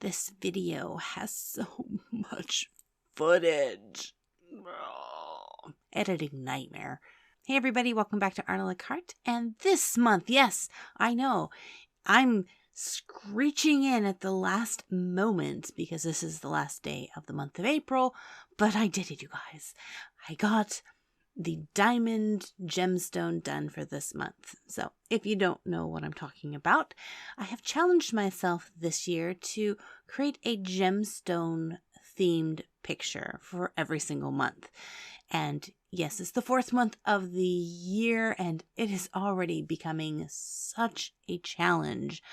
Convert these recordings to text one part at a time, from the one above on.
this video has so much footage. Oh, editing nightmare. Hey everybody, welcome back to Carte. And this month, yes, I know, I'm screeching in at the last moment because this is the last day of the month of April, but I did it, you guys. I got the diamond gemstone done for this month. So if you don't know what I'm talking about, I have challenged myself this year to create a gemstone themed picture for every single month. And yes, it's the 4th month of the year and it is already becoming such a challenge.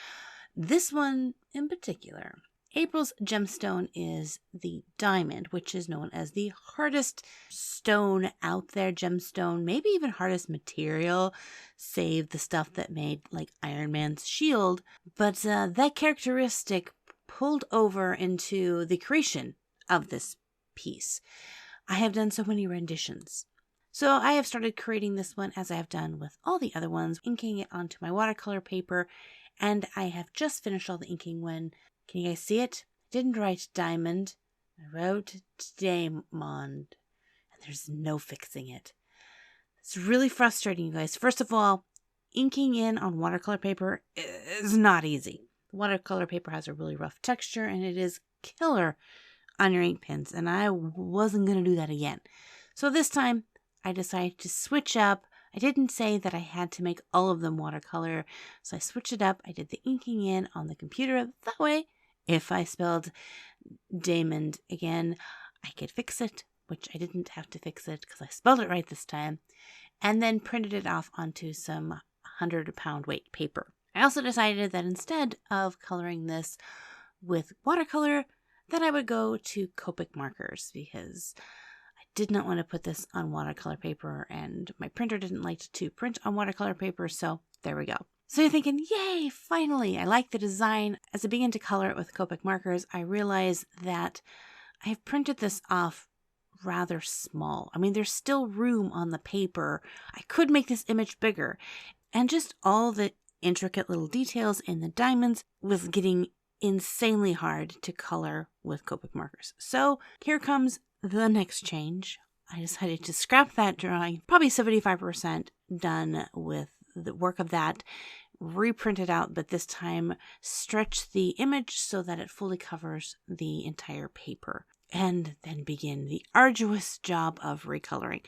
This one in particular. April's gemstone is the diamond, which is known as the hardest stone out there, gemstone, maybe even hardest material, save the stuff that made like Iron Man's shield. But that characteristic pulled over into the creation of this piece. I have done so many renditions. So I have started creating this one as I have done with all the other ones, inking it onto my watercolor paper, and I have just finished all the inking when... Can you guys see it? I didn't write diamond. I wrote diamond. And there's no fixing it. It's really frustrating, you guys. First of all, inking in on watercolor paper is not easy. Watercolor paper has a really rough texture and it is killer on your ink pens. And I wasn't going to do that again. So this time I decided to switch up. I didn't say that I had to make all of them watercolor, so I switched it up. I did the inking in on the computer. That way, if I spelled diamond again, I could fix it, which I didn't have to fix it because I spelled it right this time, and then printed it off onto some 100-pound weight paper. I also decided that instead of coloring this with watercolor, that I would go to Copic markers because did not want to put this on watercolor paper and my printer didn't like to print on watercolor paper, so there we go. So you're thinking, yay, finally, I like the design. As I begin to color it with Copic markers, I realize that I have printed this off rather small. I mean, there's still room on the paper. I could make this image bigger, and just all the intricate little details in the diamonds was getting insanely hard to color with Copic markers. So here comes the next change. I decided to scrap that drawing, probably 75% done with the work of that, reprint it out, but this time stretch the image so that it fully covers the entire paper, and then begin the arduous job of recoloring.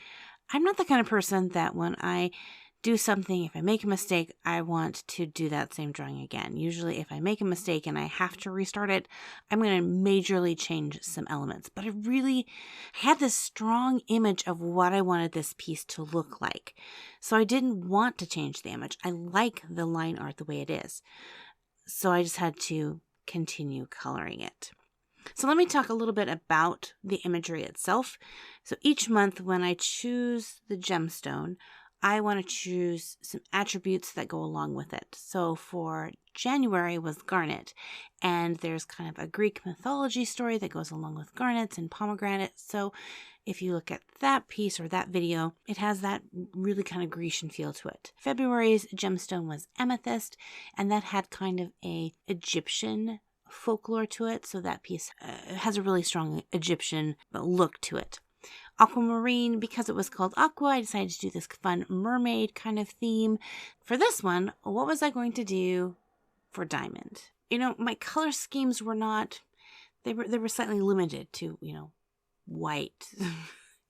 I'm not the kind of person that when I do something, if I make a mistake, I want to do that same drawing again. Usually if I make a mistake and I have to restart it, I'm going to majorly change some elements. But I really had this strong image of what I wanted this piece to look like. So I didn't want to change the image. I like the line art the way it is. So I just had to continue coloring it. So let me talk a little bit about the imagery itself. So each month when I choose the gemstone, I want to choose some attributes that go along with it. So for January was garnet, and there's kind of a Greek mythology story that goes along with garnets and pomegranates. So if you look at that piece or that video, it has that really kind of Grecian feel to it. February's gemstone was amethyst, and that had kind of a Egyptian folklore to it. So that piece has a really strong Egyptian look to it. Aquamarine, because it was called Aqua, I decided to do this fun mermaid kind of theme. For this one, what was I going to do for diamond? You know, my color schemes were not, they were slightly limited to, white.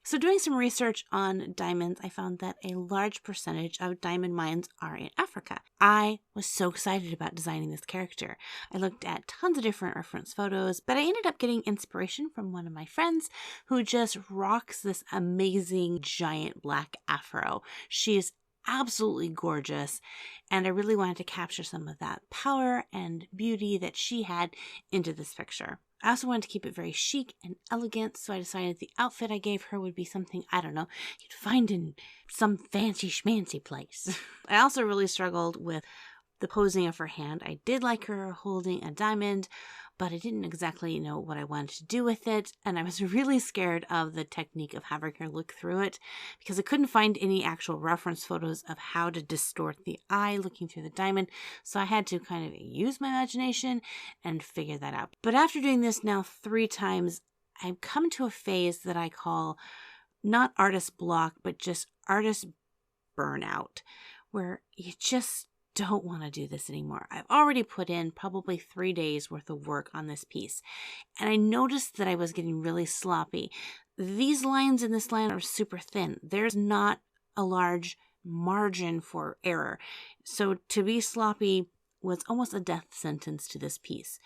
So doing some research on diamonds, I found that a large percentage of diamond mines are in Africa. I was so excited about designing this character. I looked at tons of different reference photos, but I ended up getting inspiration from one of my friends who just rocks this amazing giant black afro. She is absolutely gorgeous, and I really wanted to capture some of that power and beauty that she had into this picture. I also wanted to keep it very chic and elegant, so I decided the outfit I gave her would be something, I don't know, you'd find in some fancy schmancy place. I also really struggled with the posing of her hand. I did like her holding a diamond, but I didn't exactly know what I wanted to do with it. And I was really scared of the technique of having her look through it because I couldn't find any actual reference photos of how to distort the eye looking through the diamond. So I had to kind of use my imagination and figure that out. But after doing this now 3 times, I've come to a phase that I call not artist block, but just artist burnout, where you just don't want to do this anymore. I've already put in probably 3 days worth of work on this piece, and I noticed that I was getting really sloppy. These lines in this line are super thin. There's not a large margin for error. So to be sloppy was almost a death sentence to this piece.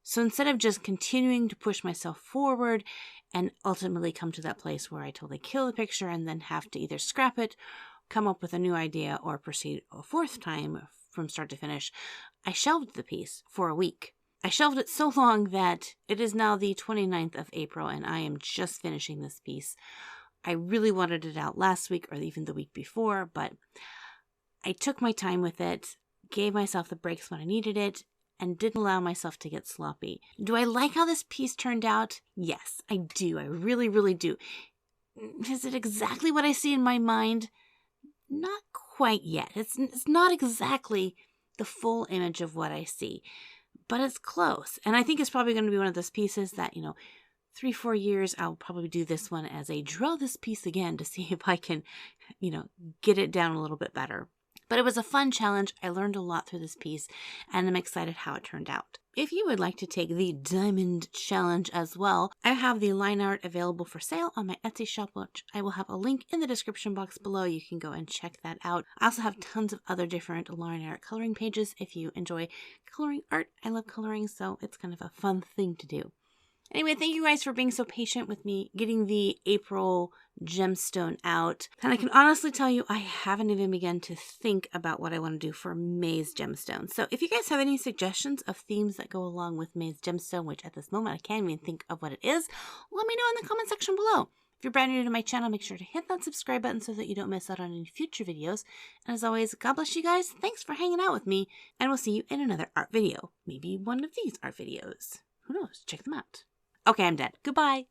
So instead of just continuing to push myself forward and ultimately come to that place where I totally kill the picture and then have to either scrap it, come up with a new idea, or proceed a 4th time from start to finish, I shelved the piece for a week. I shelved it so long that it is now the 29th of April and I am just finishing this piece. I really wanted it out last week or even the week before, but I took my time with it, gave myself the breaks when I needed it, and didn't allow myself to get sloppy. Do I like how this piece turned out? Yes, I do. I really, really do. Is it exactly what I see in my mind? Not quite yet. It's not exactly the full image of what I see, but it's close. And I think it's probably going to be one of those pieces that, 3-4 years, I'll probably do this one as a draw this piece again to see if I can, get it down a little bit better. But it was a fun challenge. I learned a lot through this piece, and I'm excited how it turned out. If you would like to take the Diamond Challenge as well, I have the line art available for sale on my Etsy shop, which I will have a link in the description box below. You can go and check that out. I also have tons of other different line art coloring pages if you enjoy coloring art. I love coloring, so it's kind of a fun thing to do. Anyway, thank you guys for being so patient with me getting the April gemstone out. And I can honestly tell you, I haven't even begun to think about what I want to do for May's gemstone. So if you guys have any suggestions of themes that go along with May's gemstone, which at this moment I can't even think of what it is, let me know in the comment section below. If you're brand new to my channel, make sure to hit that subscribe button so that you don't miss out on any future videos. And as always, God bless you guys. Thanks for hanging out with me, and we'll see you in another art video. Maybe one of these art videos. Who knows? Check them out. Okay, I'm dead. Goodbye.